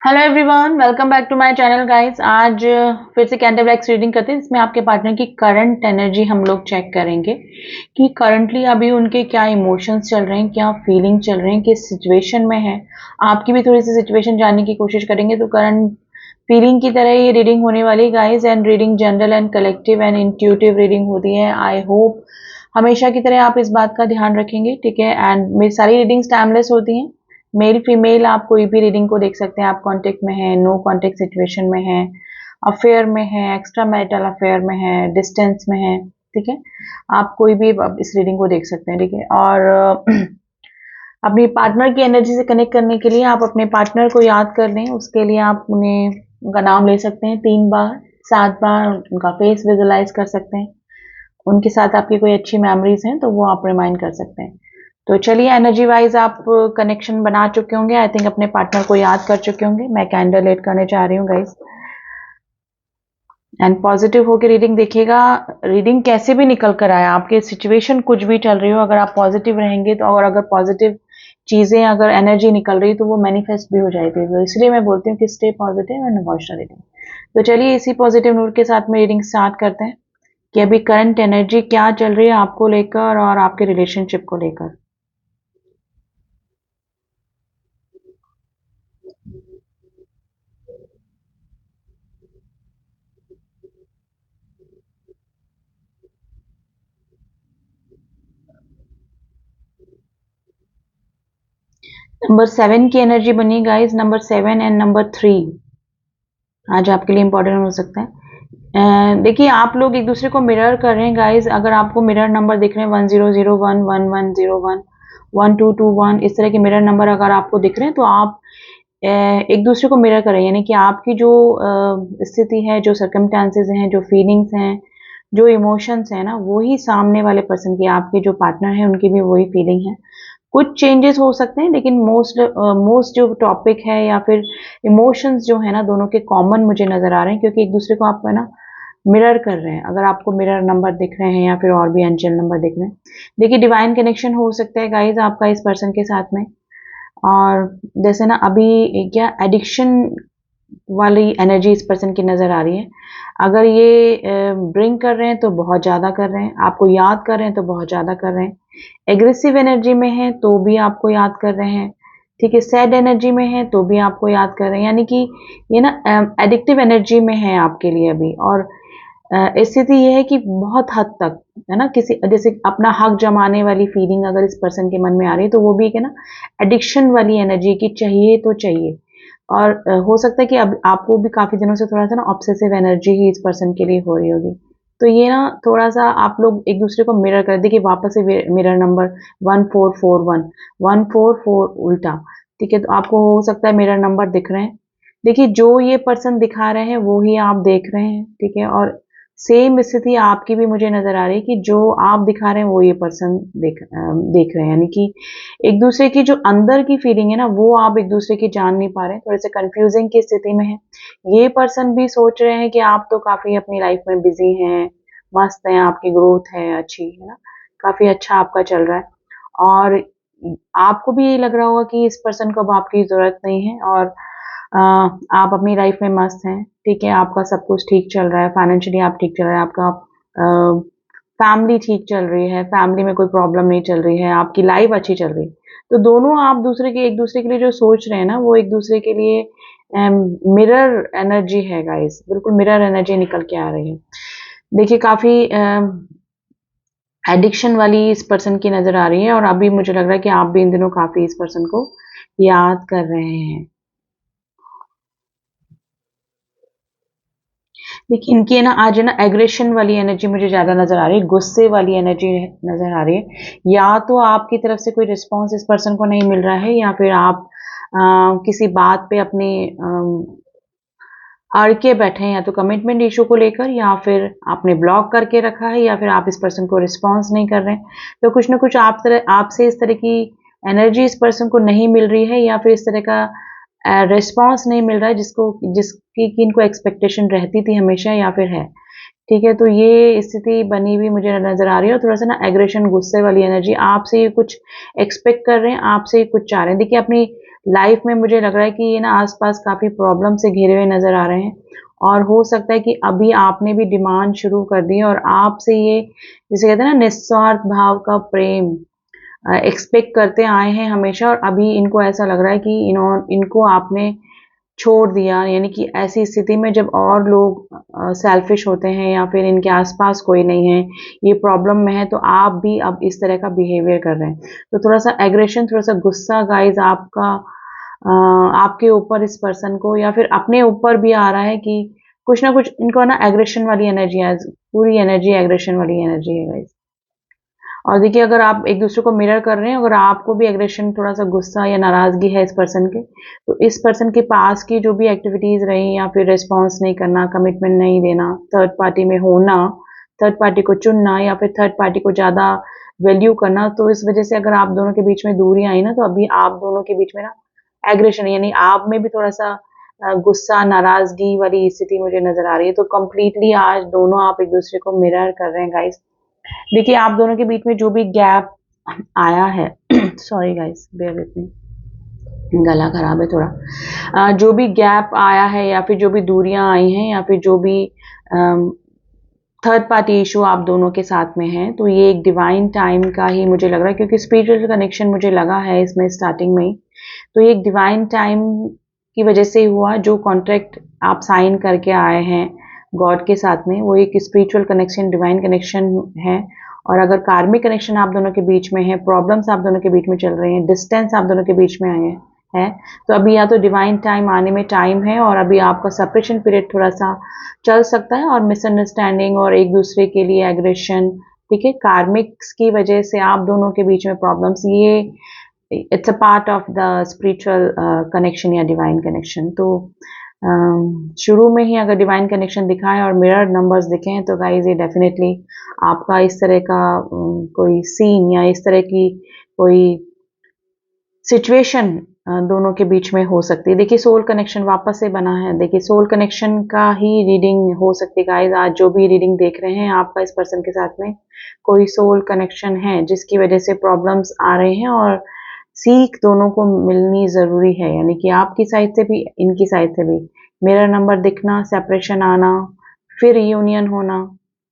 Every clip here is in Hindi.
Hello everyone, welcome back to my channel guys. आज फिर से कैंडल ब्लैक्स रीडिंग करते हैं। इसमें आपके पार्टनर की करंट एनर्जी हम लोग चेक करेंगे कि करंटली अभी उनके क्या इमोशंस चल रहे हैं, क्या फीलिंग चल रहे हैं, किस सिचुएशन में है। आपकी भी थोड़ी सी सिचुएशन जानने की कोशिश करेंगे। तो करंट फीलिंग की तरह ये रीडिंग होने वाली guys. And reading general and collective and intuitive reading होती है। आई होप हमेशा की तरह आप इस बात का ध्यान रखेंगे, ठीक है। एंड मेरी सारी रीडिंग्स टाइमलेस होती हैं। मेल फीमेल आप कोई भी रीडिंग को देख सकते हैं। आप कांटेक्ट में हैं, नो कांटेक्ट सिचुएशन में हैं, अफेयर में हैं, एक्स्ट्रा मैरिटल अफेयर में हैं, डिस्टेंस में हैं, ठीक है। आप कोई भी इस रीडिंग को देख सकते हैं, ठीक है। और अपनी पार्टनर की एनर्जी से कनेक्ट करने के लिए आप अपने पार्टनर को याद कर लें। उसके लिए आप उन्हें उनका नाम ले सकते हैं 3 बार, 7 बार उनका फेस विजुलाइज कर सकते हैं। उनके साथ आपकी कोई अच्छी मेमोरीज हैं तो वो आप रिमाइंड कर सकते हैं। तो चलिए, एनर्जी वाइज आप कनेक्शन बना चुके होंगे। आई थिंक अपने पार्टनर को याद कर चुके होंगे। मैं कैंडल लेट करने जा रही हूँ गाइस। एंड पॉजिटिव होकर रीडिंग देखिएगा। रीडिंग कैसे भी निकल कर आया, आपके सिचुएशन कुछ भी चल रही हो, अगर आप पॉजिटिव रहेंगे तो, और अगर पॉजिटिव चीजें, अगर एनर्जी निकल रही तो वो मैनिफेस्ट भी हो जाएगी। तो इसलिए मैं बोलती हूँ कि stay positive and emotional reading. तो चलिए, इसी पॉजिटिव नोट के साथ में रीडिंग स्टार्ट करते हैं कि अभी करंट एनर्जी क्या चल रही है आपको लेकर और आपके रिलेशनशिप को लेकर। नंबर 7 की एनर्जी बनी गाइस। नंबर 7 एंड नंबर 3 आज आपके लिए इंपॉर्टेंट हो सकता है। देखिए, आप लोग एक दूसरे को मिरर कर रहे हैं गाइस। अगर आपको मिरर नंबर दिख रहे हैं 1001, 1101, 1221, इस तरह के मिरर नंबर अगर आपको दिख रहे हैं तो आप एक दूसरे को मिरर करें। यानी कि आपकी जो स्थिति है, जो सर्कमस्टांसेस हैं, जो फीलिंग्स हैं, जो इमोशंस है ना, वही सामने वाले पर्सन की, आपके जो पार्टनर है उनकी भी वही फीलिंग है। कुछ चेंजेस हो सकते हैं, लेकिन मोस्ट जो टॉपिक है या फिर इमोशंस जो है ना, दोनों के कॉमन मुझे नजर आ रहे हैं, क्योंकि एक दूसरे को आप है ना मिरर कर रहे हैं। अगर आपको मिरर नंबर दिख रहे हैं या फिर और भी एंजल नंबर दिख रहे हैं, देखिए डिवाइन कनेक्शन हो सकता है गाइज आपका इस पर्सन के साथ में। और जैसे ना अभी क्या एडिक्शन वाली एनर्जी इस पर्सन की नजर आ रही है। अगर ये ड्रिंक कर रहे हैं तो बहुत ज्यादा कर रहे हैं, आपको याद कर रहे हैं तो बहुत ज्यादा कर रहे हैं। एग्रेसिव एनर्जी में है तो भी आपको याद कर रहे हैं, ठीक है। सैड एनर्जी में है तो भी आपको याद कर रहे हैं। यानी कि ये ना एडिक्टिव एनर्जी में है आपके लिए अभी। और स्थिति ये है कि बहुत हद तक है ना, किसी जैसे अपना हक जमाने वाली फीलिंग अगर इस पर्सन के मन में आ रही है तो वो भी है ना एडिक्शन वाली एनर्जी की, चाहिए तो चाहिए। और हो सकता है कि अब आपको भी काफी दिनों से थोड़ा सा ना ऑब्सेसिव एनर्जी ही इस पर्सन के लिए हो रही होगी। तो ये ना थोड़ा सा आप लोग एक दूसरे को मिरर कर देखिए। वापस से मिरर नंबर 1441, 144 उल्टा, ठीक है। तो आपको हो सकता है मिरर नंबर दिख रहे हैं। देखिए, जो ये पर्सन दिखा रहे हैं वो ही आप देख रहे हैं, ठीक है। और सेम स्थिति आपकी भी मुझे नजर आ रही है कि जो आप दिखा रहे हैं वो ये पर्सन देख रहे हैं। यानी कि एक दूसरे की जो अंदर की फीलिंग है ना, वो आप एक दूसरे की जान नहीं पा रहे हैं, थोड़े से कंफ्यूजिंग की स्थिति में है। ये पर्सन भी सोच रहे हैं कि आप तो काफी अपनी लाइफ में बिजी हैं, मस्त हैं, आपकी ग्रोथ है अच्छी, है ना, काफी अच्छा आपका चल रहा है। और आपको भी ये लग रहा होगा कि इस पर्सन को अब आपकी जरूरत नहीं है और आप अपनी लाइफ में मस्त हैं, ठीक है। आपका सब कुछ ठीक चल रहा है, फाइनेंशियली आप ठीक चल रहे हैं, आपका फैमिली ठीक चल रही है, फैमिली में कोई प्रॉब्लम नहीं चल रही है, आपकी लाइफ अच्छी चल रही है। तो दोनों आप दूसरे के एक दूसरे के लिए जो सोच रहे हैं ना, वो एक दूसरे के लिए मिरर एनर्जी है गाइस। बिल्कुल मिरर एनर्जी निकल के आ रही है। देखिए, काफी एडिक्शन वाली इस पर्सन की नजर आ रही है। और अभी मुझे लग रहा है कि आप भी इन दिनों काफी इस पर्सन को याद कर रहे हैं। देखिए, इनकी है ना आज है ना एग्रेशन वाली एनर्जी मुझे ज्यादा नजर आ रही है, गुस्से वाली एनर्जी नजर आ रही है। या तो आपकी तरफ से कोई रिस्पॉन्स इस पर्सन को नहीं मिल रहा है, या फिर आप किसी बात पे अपने अड़ के बैठे हैं, या तो कमिटमेंट इशू को लेकर, या फिर आपने ब्लॉक करके रखा है, या फिर आप इस पर्सन को रिस्पॉन्स नहीं कर रहे हैं। तो कुछ ना कुछ आपसे इस तरह की एनर्जी इस पर्सन को नहीं मिल रही है, या फिर इस तरह का रिस्पॉन्स नहीं मिल रहा है जिसकी की इनको एक्सपेक्टेशन रहती थी हमेशा, या फिर है, ठीक है। तो ये स्थिति बनी हुई मुझे नजर आ रही है। और थोड़ा सा ना एग्रेशन, गुस्से वाली एनर्जी, आपसे ये कुछ एक्सपेक्ट कर रहे हैं, आपसे ये कुछ चाह रहे हैं। देखिए, अपनी लाइफ में मुझे लग रहा है कि ये ना आसपास काफ़ी प्रॉब्लम से घिरे हुए नज़र आ रहे हैं, और हो सकता है कि अभी आपने भी डिमांड शुरू कर दी और आपसे ये जिसे कहते हैं ना निस्वार्थ भाव का प्रेम एक्सपेक्ट करते आए हैं हमेशा, और अभी इनको ऐसा लग रहा है कि इनको आपने छोड़ दिया। यानी कि ऐसी स्थिति में जब और लोग सेल्फिश होते हैं या फिर इनके आसपास कोई नहीं है, ये प्रॉब्लम में है, तो आप भी अब इस तरह का बिहेवियर कर रहे हैं। तो थोड़ा सा एग्रेशन, थोड़ा सा गुस्सा गाइज आपका आपके ऊपर इस पर्सन को या फिर अपने ऊपर भी आ रहा है कि कुछ ना कुछ इनको ना एग्रेशन वाली एनर्जी है, पूरी एनर्जी एग्रेशन वाली एनर्जी है गाइज। और देखिए, अगर आप एक दूसरे को मिरर कर रहे हैं, अगर आपको भी एग्रेशन, थोड़ा सा गुस्सा या नाराजगी है इस पर्सन के, तो इस पर्सन के पास की जो भी एक्टिविटीज रही या फिर रिस्पॉन्स नहीं करना, कमिटमेंट नहीं देना, थर्ड पार्टी में होना, थर्ड पार्टी को चुनना या फिर थर्ड पार्टी को ज्यादा वैल्यू करना, तो इस वजह से अगर आप दोनों के बीच में दूरी आई ना, तो अभी आप दोनों के बीच में ना एग्रेशन, यानी आप में भी थोड़ा सा गुस्सा नाराजगी वाली स्थिति मुझे नजर आ रही है। तो कंप्लीटली आज दोनों आप एक दूसरे को मिरर कर रहे हैं गाइस। देखिए, आप दोनों के बीच में जो भी गैप आया है sorry guys, bear with me, गला खराब है थोड़ा। जो भी गैप आया है या फिर जो भी दूरियां आई हैं या फिर जो भी थर्ड पार्टी इशू आप दोनों के साथ में है, तो ये एक डिवाइन टाइम का ही मुझे लग रहा है, क्योंकि स्पिरिचुअल कनेक्शन मुझे लगा है इसमें स्टार्टिंग में ही। तो ये एक डिवाइन टाइम की वजह से हुआ, जो कॉन्ट्रैक्ट आप साइन करके आए हैं गॉड के साथ में, वो एक स्पिरिचुअल कनेक्शन, डिवाइन कनेक्शन है। और अगर कार्मिक कनेक्शन आप दोनों के बीच में है, प्रॉब्लम्स आप दोनों के बीच में चल रही हैं, डिस्टेंस आप दोनों के बीच में आए हैं है, तो अभी या तो डिवाइन टाइम आने में टाइम है, और अभी आपका सेपरेशन पीरियड थोड़ा सा चल सकता है, और मिसअंडरस्टैंडिंग और एक दूसरे के लिए एग्रेशन, ठीक है, कार्मिक्स की वजह से आप दोनों के बीच में प्रॉब्लम्स, ये it's a part of the spiritual connection या डिवाइन कनेक्शन। तो शुरू में ही अगर डिवाइन कनेक्शन दिखाएं और मिरर नंबर्स दिखें, तो गाइज ये डेफिनेटली आपका इस तरह का कोई सीन या इस तरह की कोई सिचुएशन दोनों के बीच में हो सकती है। देखिए, सोल कनेक्शन वापस से बना है। देखिए, सोल कनेक्शन का ही रीडिंग हो सकती है गाइज। आज जो भी रीडिंग देख रहे हैं, आपका इस पर्सन के साथ में कोई सोल कनेक्शन है जिसकी वजह से प्रॉब्लम्स आ रहे हैं, और सीख दोनों को मिलनी जरूरी है, यानी कि आपकी साइड से भी इनकी साइड से भी। मिरर नंबर दिखना, सेपरेशन आना, फिर यूनियन होना,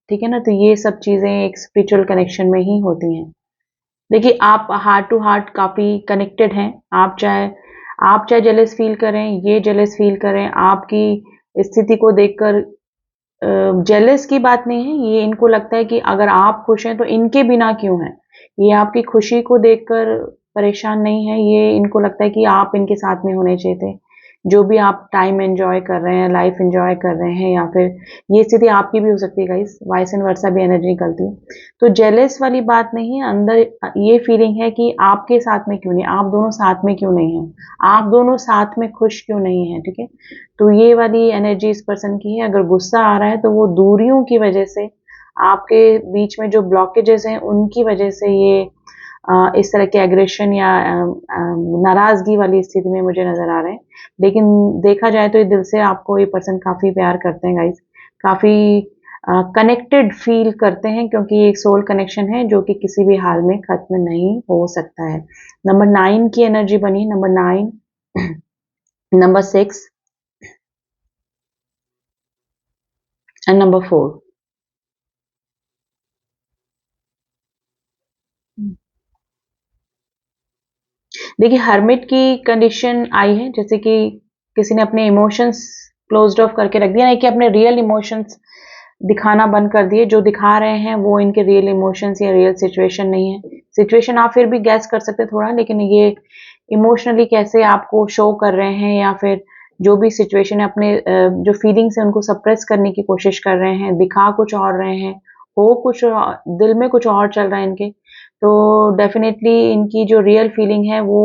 ठीक है ना, तो ये सब चीजें एक स्पिरिचुअल कनेक्शन में ही होती हैं। देखिए, आप हार्ट टू हार्ट काफी कनेक्टेड हैं। आप चाहे जेलस फील करें, ये जेलस फील करें, आपकी स्थिति को देखकर जेलस की बात नहीं है, ये इनको लगता है कि अगर आप खुश हैं तो इनके बिना क्यों हैं। ये आपकी खुशी को देखकर परेशान नहीं है, ये इनको लगता है कि आप इनके साथ में होने चाहिए थे। जो भी आप टाइम एंजॉय कर रहे हैं, लाइफ एंजॉय कर रहे हैं, या फिर ये स्थिति आपकी भी हो सकती है गाइस, वाइस एंड वर्सा भी एनर्जी निकलती है। तो जेलस वाली बात नहीं है, अंदर ये फीलिंग है कि आपके साथ में क्यों नहीं, आप दोनों साथ में क्यों नहीं है, आप दोनों साथ में खुश क्यों नहीं है, ठीक है। तो ये वाली एनर्जी इस पर्सन की है। अगर गुस्सा आ रहा है तो वो दूरियों की वजह से, आपके बीच में जो ब्लॉकेजेस हैं उनकी वजह से ये इस तरह के एग्रेशन या नाराजगी वाली स्थिति में मुझे नजर आ रहे हैं। लेकिन देखा जाए तो ये दिल से आपको ये पर्सन काफी प्यार करते हैं गाइस, काफी कनेक्टेड फील करते हैं, क्योंकि ये एक सोल कनेक्शन है जो कि किसी भी हाल में खत्म नहीं हो सकता है। नंबर 9 की एनर्जी बनी, नंबर 9, नंबर 6 एंड नंबर 4। देखिए, हर्मिट की कंडीशन आई है, जैसे कि किसी ने अपने इमोशंस क्लोज्ड ऑफ करके रख दिया, नहीं कि अपने रियल इमोशंस दिखाना बंद कर दिए। जो दिखा रहे हैं वो इनके रियल इमोशंस या रियल सिचुएशन नहीं है। सिचुएशन आप फिर भी गैस कर सकते थोड़ा, लेकिन ये इमोशनली कैसे आपको शो कर रहे हैं, या फिर जो भी सिचुएशन है, अपने जो फीलिंग्स है उनको सप्रेस करने की कोशिश कर रहे हैं, दिखा कुछ और रहे हैं, हो कुछ दिल में कुछ और चल रहा है इनके। तो डेफिनेटली इनकी जो रियल फीलिंग है वो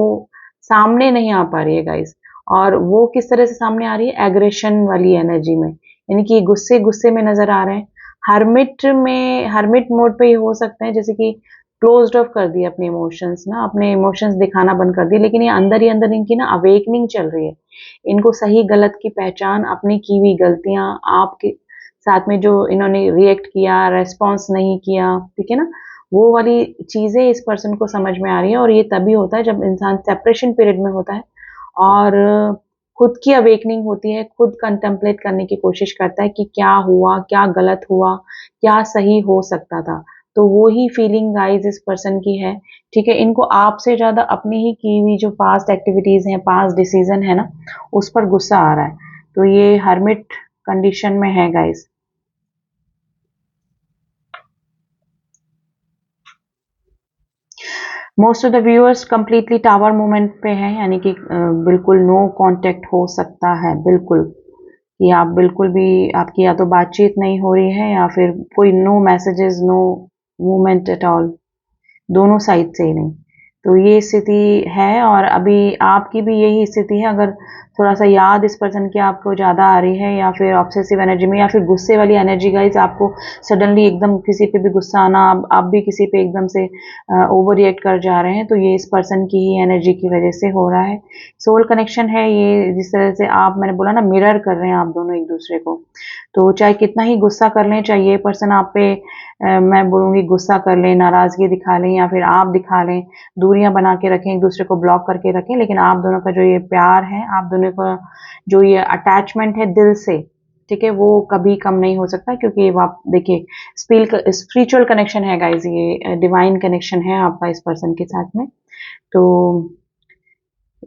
सामने नहीं आ पा रही है गाइस। और वो किस तरह से सामने आ रही है, एग्रेशन वाली एनर्जी में, यानी कि गुस्से गुस्से में नजर आ रहे हैं। हर्मिट मोड पे ये हो सकते हैं, जैसे कि क्लोज्ड ऑफ कर दिए अपने इमोशंस ना, अपने इमोशंस दिखाना बंद कर दिए, लेकिन ये अंदर ही अंदर इनकी ना अवेकनिंग चल रही है। इनको सही गलत की पहचान, अपनी की हुई गलतियां, आपके साथ में जो इन्होंने रिएक्ट किया, रेस्पॉन्स नहीं किया, ठीक है ना, वो वाली चीजें इस पर्सन को समझ में आ रही है। और ये तभी होता है जब इंसान सेपरेशन पीरियड में होता है, और खुद की अवेकनिंग होती है, खुद कंटेम्पलेट करने की कोशिश करता है कि क्या हुआ, क्या गलत हुआ, क्या सही हो सकता था। तो वो ही फीलिंग गाइस इस पर्सन की है, ठीक है। इनको आपसे ज़्यादा अपनी ही की हुई जो पास्ट एक्टिविटीज़ हैं, पास्ट डिसीज़न है ना, उस पर गुस्सा आ रहा है। तो ये हर्मिट कंडीशन में है guys. Most of the viewers completely tower movement पे हैं, यानी कि बिल्कुल नो कांटेक्ट हो सकता है, बिल्कुल कि आप बिल्कुल भी, आपकी या तो बातचीत नहीं हो रही है या फिर कोई no messages, no movement at all, दोनों साइड से ही नहीं। तो ये स्थिति है और अभी आपकी भी यही स्थिति है। अगर थोड़ा सा याद इस पर्सन की आपको ज़्यादा आ रही है या फिर ऑब्सेसिव एनर्जी में या फिर गुस्से वाली एनर्जी गाइज, आपको सडनली एकदम किसी पे भी गुस्सा आना, आप भी किसी पे एकदम से ओवर रिएक्ट कर जा रहे हैं, तो ये इस पर्सन की ही एनर्जी की वजह से हो रहा है। सोल कनेक्शन है ये, जिस तरह से आप, मैंने बोला ना, मिरर कर रहे हैं आप दोनों एक दूसरे को। तो चाहे कितना ही गुस्सा कर लें, चाहे ये पर्सन आप पे मैं बोलूँगी गुस्सा कर लें, नाराज़गी दिखा लें या फिर आप दिखा लें, दूरियां बना के रखें, एक दूसरे को ब्लॉक करके रखें, लेकिन आप दोनों का जो ये प्यार है, आप दोनों का जो ये अटैचमेंट है दिल से, ठीक है, वो कभी कम नहीं हो सकता। क्योंकि आप देखिए, स्पिरिचुअल कनेक्शन है गाइज, ये डिवाइन कनेक्शन है आपका इस पर्सन के साथ में। तो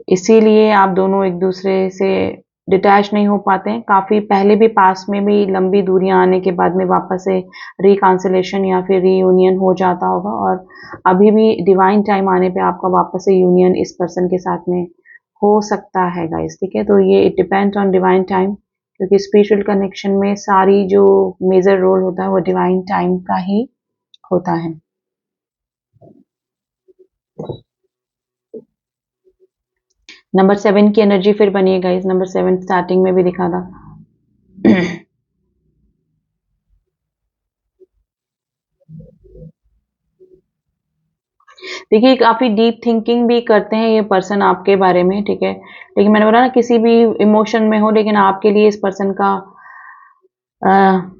इसीलिए आप दोनों एक दूसरे से डिटैच नहीं हो पाते हैं। काफ़ी पहले भी, पास में भी लंबी दूरियां आने के बाद में वापस से रिकांसिलेशन या फिर रीयूनियन हो जाता होगा, और अभी भी डिवाइन टाइम आने पे आपका वापस से यूनियन इस पर्सन के साथ में हो सकता है गाइस, ठीक है। तो ये it depends on divine time, क्योंकि स्पिरिचुअल कनेक्शन में सारी जो मेजर रोल होता है वो डिवाइन टाइम का ही होता है। नंबर 7 की एनर्जी फिर बनी है गाइस। नंबर 7 स्टार्टिंग में भी दिखा था। देखिए, काफ़ी डीप थिंकिंग भी करते हैं ये पर्सन आपके बारे में, ठीक है। लेकिन मैंने बोला ना, किसी भी इमोशन में हो, लेकिन आपके लिए इस पर्सन का अ,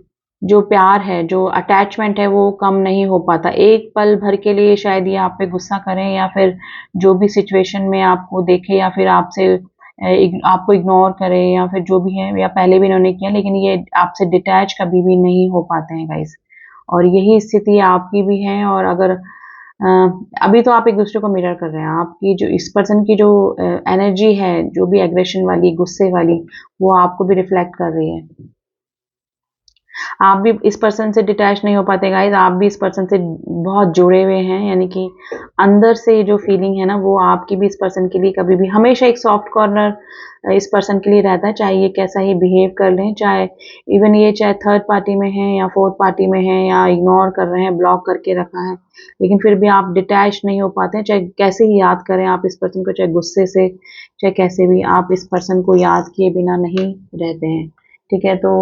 जो प्यार है, जो अटैचमेंट है, वो कम नहीं हो पाता। एक पल भर के लिए शायद ये आप पे गुस्सा करें या फिर जो भी सिचुएशन में आपको देखे या फिर आपसे आपको इग्नोर करे या फिर जो भी है, या पहले भी इन्होंने किया, लेकिन ये आपसे डिटैच कभी भी नहीं हो पाते हैं गाइस। और यही स्थिति आपकी भी है। और अगर अभी तो आप एक दूसरे को मिरर कर रहे हैं, आपकी जो इस पर्सन की जो एनर्जी है, जो भी एग्रेशन वाली, गुस्से वाली, वो आपको भी रिफ्लेक्ट कर रही है। आप भी इस पर्सन से डिटैच नहीं हो पाते गाइस, आप भी इस पर्सन से बहुत जुड़े हुए हैं, यानी कि अंदर से जो फीलिंग है ना, वो आपकी भी इस पर्सन के लिए कभी भी हमेशा एक सॉफ्ट कॉर्नर इस पर्सन के लिए रहता है। चाहे ये कैसा ही बिहेव कर लें, चाहे इवन ये चाहे थर्ड पार्टी में है या फोर्थ पार्टी में है या इग्नोर कर रहे हैं, ब्लॉक करके रखा है, लेकिन फिर भी आप डिटैच नहीं हो पाते हैं। चाहे कैसे ही याद करें आप इस पर्सन को, चाहे गुस्से से, चाहे कैसे भी, आप इस पर्सन को याद किए बिना नहीं रहते हैं, ठीक है। तो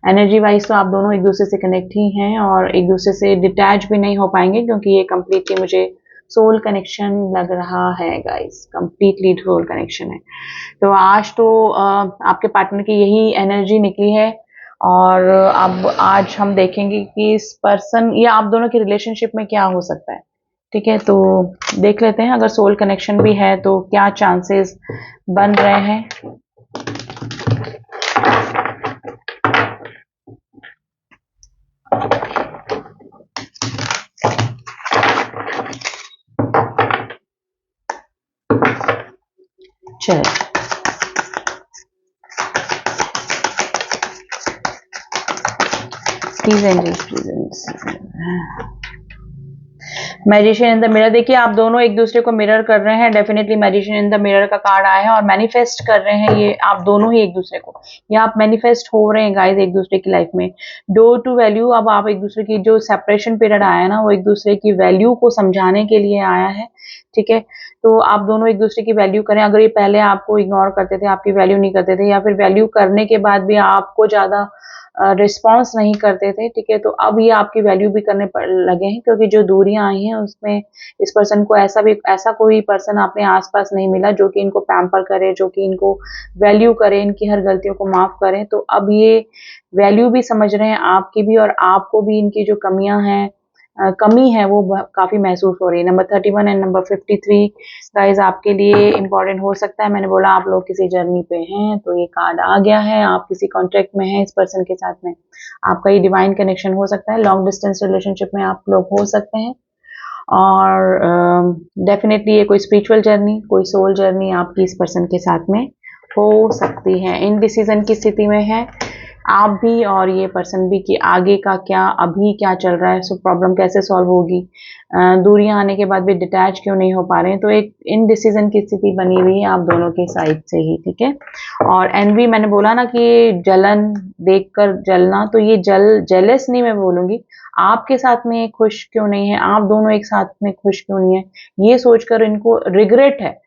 एनर्जी वाइज तो आप दोनों एक दूसरे से कनेक्ट ही हैं और एक दूसरे से डिटैच भी नहीं हो पाएंगे, क्योंकि ये कंप्लीटली मुझे सोल कनेक्शन लग रहा है गाइस, कंप्लीटली सोल कनेक्शन है। तो आज तो आपके पार्टनर की यही एनर्जी निकली है। और अब आज हम देखेंगे कि इस पर्सन या आप दोनों के रिलेशनशिप में क्या हो सकता है, ठीक है। तो देख लेते हैं, अगर सोल कनेक्शन भी है तो क्या चांसेस बन रहे हैं। चलो, मैजिशियन इन द मिरर, देखिए आप दोनों एक दूसरे को मिरर कर रहे हैं। Definitely magician in the mirror का कार्ड आया है और मैनिफेस्ट कर रहे हैं ये आप दोनों ही एक दूसरे को, या आप मैनिफेस्ट हो रहे हैं गाइस एक दूसरे की लाइफ में। डोर टू वैल्यू, अब आप एक दूसरे की जो सेपरेशन पीरियड आया है ना, वो एक दूसरे की वैल्यू को समझाने के लिए आया है, ठीक है। तो आप दोनों एक दूसरे की वैल्यू करें। अगर ये पहले आपको इग्नोर करते थे, आपकी वैल्यू नहीं करते थे, या फिर वैल्यू करने के बाद भी आपको ज्यादा रिस्पॉन्स नहीं करते थे, ठीक है, तो अब ये आपकी वैल्यू भी करने लगे हैं, क्योंकि जो दूरियां आई हैं उसमें इस पर्सन को ऐसा कोई पर्सन अपने आसपास नहीं मिला जो कि इनको पैम्पर करे, जो कि इनको वैल्यू करे, इनकी हर गलतियों को माफ करे। तो अब ये वैल्यू भी समझ रहे हैं आपकी भी, और आपको भी इनकी जो कमियां हैं कमी है वो काफ़ी महसूस हो रही है। नंबर 31 एंड नंबर 53 गाइज आपके लिए इंपॉर्टेंट हो सकता है। मैंने बोला आप लोग किसी जर्नी पे हैं तो ये कार्ड आ गया है, आप किसी कॉन्ट्रैक्ट में हैं इस पर्सन के साथ में, आपका ये डिवाइन कनेक्शन हो सकता है, लॉन्ग डिस्टेंस रिलेशनशिप में आप लोग हो सकते हैं, और डेफिनेटली ये कोई स्पिरिचुअल जर्नी, कोई सोल जर्नी आपकी इस पर्सन के साथ में हो सकती है। इनडिसीजन की स्थिति में है आप भी और ये पर्सन भी कि आगे का क्या, अभी क्या चल रहा है, सो प्रॉब्लम कैसे सॉल्व होगी, दूरियां आने के बाद भी डिटैच क्यों नहीं हो पा रहे हैं, तो एक इनडिसीजन की स्थिति बनी हुई है आप दोनों के साइड से ही, ठीक है। और एनवी मैंने बोला ना कि जलन देखकर जलना, तो ये जेलस नहीं मैं बोलूंगी, आपके साथ में खुश क्यों नहीं है, आप दोनों एक साथ में खुश क्यों नहीं है, ये सोचकर इनको रिग्रेट है,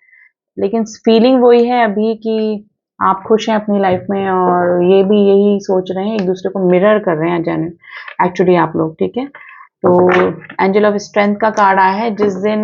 लेकिन फीलिंग वही है अभी कि आप खुश हैं अपनी लाइफ में, और ये भी यही सोच रहे हैं, एक दूसरे को मिरर कर रहे हैं जाने एक्चुअली आप लोग, ठीक है। तो एंजल ऑफ स्ट्रेंथ का कार्ड आया है, जिस दिन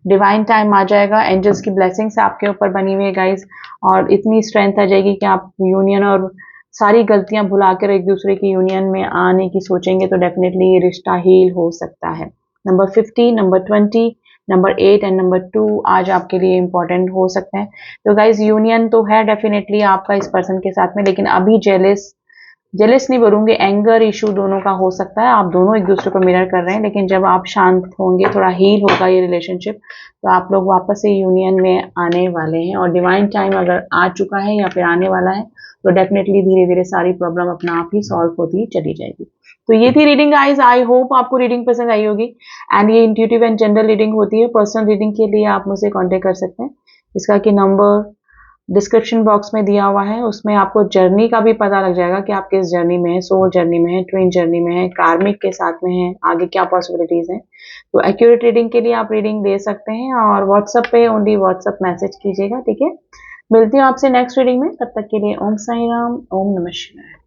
डिवाइन टाइम आ जाएगा एंजल्स की ब्लेसिंग्स आपके ऊपर बनी हुई है गाइज, और इतनी स्ट्रेंथ आ जाएगी कि आप यूनियन और सारी गलतियां भुलाकर एक दूसरे की यूनियन में आने की सोचेंगे, तो डेफिनेटली ये रिश्ता हील हो सकता है। Number 50, number 20, number 8 and number 2 आज आपके लिए इंपॉर्टेंट हो सकते हैं। तो गाइज यूनियन तो है डेफिनेटली आपका इस पर्सन के साथ में, लेकिन अभी जेलस नहीं बोलूंगे, एंगर इशू दोनों का हो सकता है, आप दोनों एक दूसरे को मिरर कर रहे हैं, लेकिन जब आप शांत होंगे, थोड़ा हील होगा ये रिलेशनशिप, तो आप लोग वापस से यूनियन में आने वाले हैं, और डिवाइन टाइम अगर आ चुका है या फिर आने वाला है, तो डेफिनेटली धीरे धीरे सारी प्रॉब्लम अपना आप ही सॉल्व होती चली जाएगी। तो ये थी रीडिंग गाइस, आई होप आपको रीडिंग पसंद आई होगी, एंड ये इंट्यूटिव एंड जनरल रीडिंग होती है। पर्सनल रीडिंग के लिए आप मुझसे कांटेक्ट कर सकते हैं, इसका कि नंबर डिस्क्रिप्शन बॉक्स में दिया हुआ है, उसमें आपको जर्नी का भी पता लग जाएगा कि आप किस जर्नी में है, सोल जर्नी में है, ट्विन जर्नी में है, कार्मिक के साथ में है, आगे क्या पॉसिबिलिटीज हैं। तो एक्यूरेट रीडिंग के लिए आप रीडिंग दे सकते हैं, और व्हाट्सएप पे ओनली व्हाट्सएप मैसेज कीजिएगा, ठीक है। मिलती हूँ आपसे नेक्स्ट रीडिंग में, तब तक के लिए ओम साई राम, ओम नमः शिवाय।